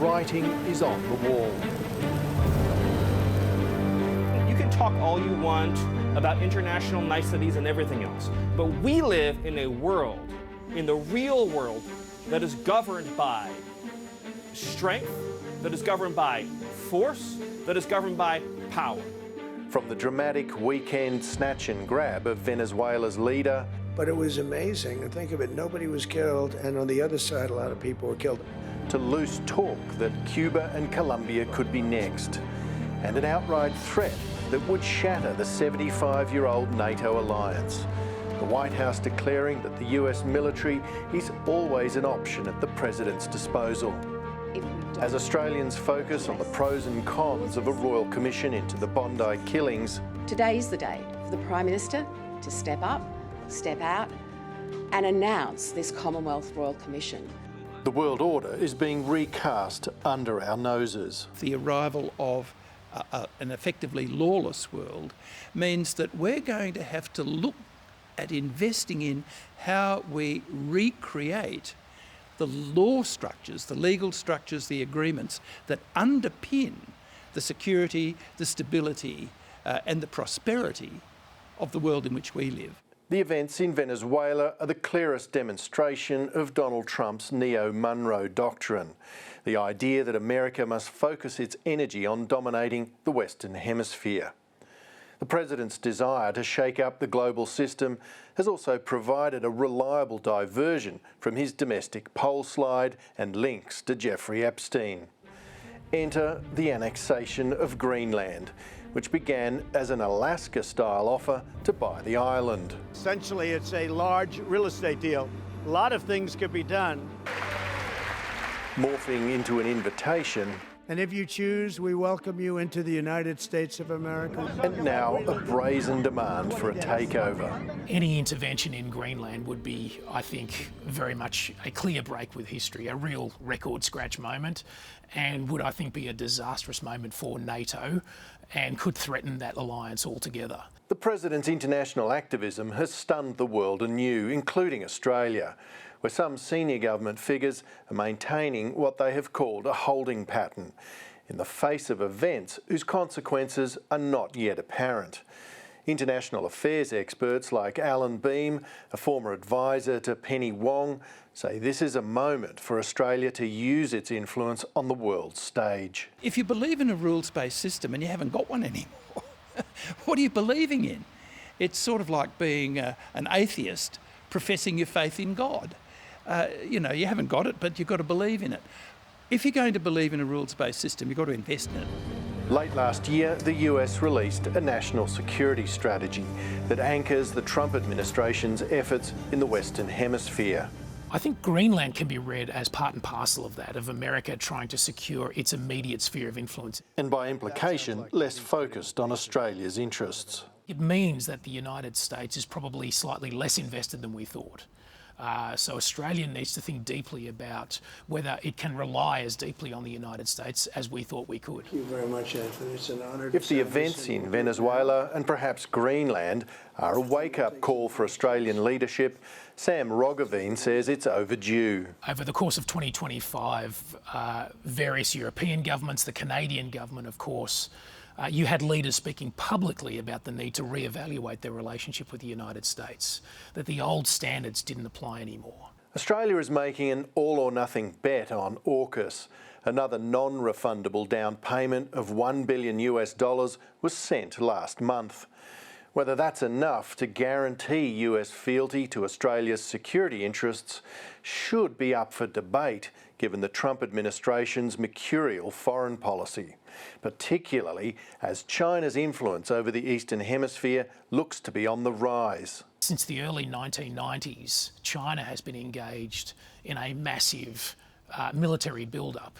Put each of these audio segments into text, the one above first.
writing is on the wall. You can talk all you want about international niceties and everything else, but we live in a world, in the real world, that is governed by strength, that is governed by force, that is governed by power. From the dramatic weekend snatch and grab of Venezuela's leader, but it was amazing, and think of it, nobody was killed, and on the other side a lot of people were killed. to loose talk that Cuba and Colombia could be next, and an outright threat that would shatter the 75-year-old NATO alliance. The White House declaring that the US military is always an option at the President's disposal. As Australians focus on the pros and cons of a royal commission into the Bondi killings, today is the day for the Prime Minister to step up, step out and announce this Commonwealth Royal Commission. the world order is being recast under our noses. The arrival of an effectively lawless world means that we're going to have to look at investing in how we recreate the law structures, the legal structures, the agreements that underpin the security, the stability and the prosperity of the world in which we live. The events in Venezuela are the clearest demonstration of Donald Trump's neo-Monroe doctrine, the idea that America must focus its energy on dominating the Western Hemisphere. The President's desire to shake up the global system has also provided a reliable diversion from his domestic poll slide and links to Jeffrey Epstein. Enter the annexation of Greenland, which began as an Alaska-style offer to buy the island. Essentially, it's a large real estate deal. A lot of things could be done. Morphing into an invitation. And if you choose, we welcome you into the United States of America. And now a brazen demand for a takeover. Any intervention in Greenland would be, I think, very much a clear break with history, a real record scratch moment, and would, I think, be a disastrous moment for NATO and could threaten that alliance altogether. The President's international activism has stunned the world anew, including Australia, where some senior government figures are maintaining what they have called a holding pattern in the face of events whose consequences are not yet apparent. International affairs experts like Alan Beam, a former advisor to Penny Wong, say this is a moment for Australia to use its influence on the world stage. If you believe in a rules-based system and you haven't got one anymore, what are you believing in? It's sort of like being an atheist professing your faith in God. You know, you haven't got it, but you've got to believe in it. If you're going to believe in a rules-based system, you've got to invest in it. Late last year, the US released a national security strategy that anchors the Trump administration's efforts in the Western Hemisphere. I think Greenland can be read as part and parcel of that, of America trying to secure its immediate sphere of influence. And by implication, less focused on Australia's interests. It means that the United States is probably slightly less invested than we thought. So Australia needs to think deeply about whether it can rely as deeply on the United States as we thought we could. Thank you very much, Anthony. It's an honour. If the events in Venezuela and perhaps Greenland are a wake-up call for Australian leadership, Sam Roggeveen says it's overdue. Over the course of 2025, various European governments, the Canadian government, of course, you had leaders speaking publicly about the need to re-evaluate their relationship with the United States, that the old standards didn't apply anymore. Australia is making an all-or-nothing bet on AUKUS. Another non-refundable down payment of $1 billion was sent last month. Whether that's enough to guarantee US fealty to Australia's security interests should be up for debate, given the Trump administration's mercurial foreign policy, particularly as China's influence over the Eastern Hemisphere looks to be on the rise. Since the early 1990s, China has been engaged in a massive military build-up,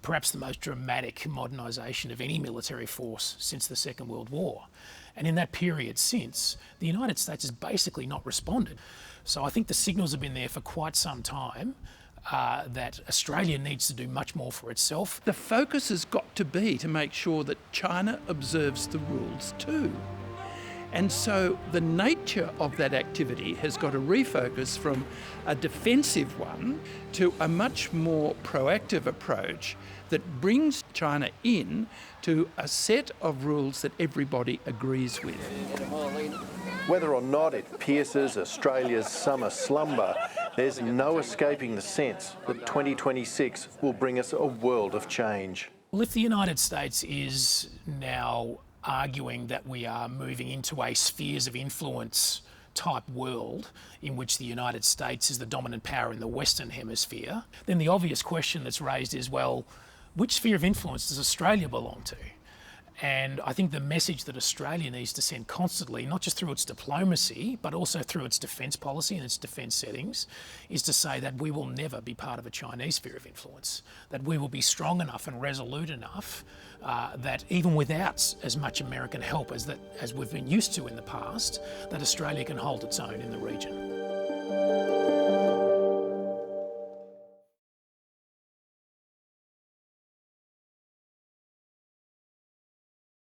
perhaps the most dramatic modernisation of any military force since the Second World War. And in that period since, the United States has basically not responded. So I think the signals have been there for quite some time that Australia needs to do much more for itself. The focus has got to be to make sure that China observes the rules too. And so the nature of that activity has got to refocus from a defensive one to a much more proactive approach that brings China in to a set of rules that everybody agrees with. Whether or not it pierces Australia's summer slumber, there's no escaping the sense that 2026 will bring us a world of change. Well, if the United States is now arguing that we are moving into a spheres of influence type world in which the United States is the dominant power in the Western Hemisphere, then the obvious question that's raised is, well, which sphere of influence does Australia belong to? And I think the message that Australia needs to send constantly, not just through its diplomacy, but also through its defence policy and its defence settings, is to say that we will never be part of a Chinese sphere of influence, that we will be strong enough and resolute enough that even without as much American help as we've been used to in the past, that Australia can hold its own in the region.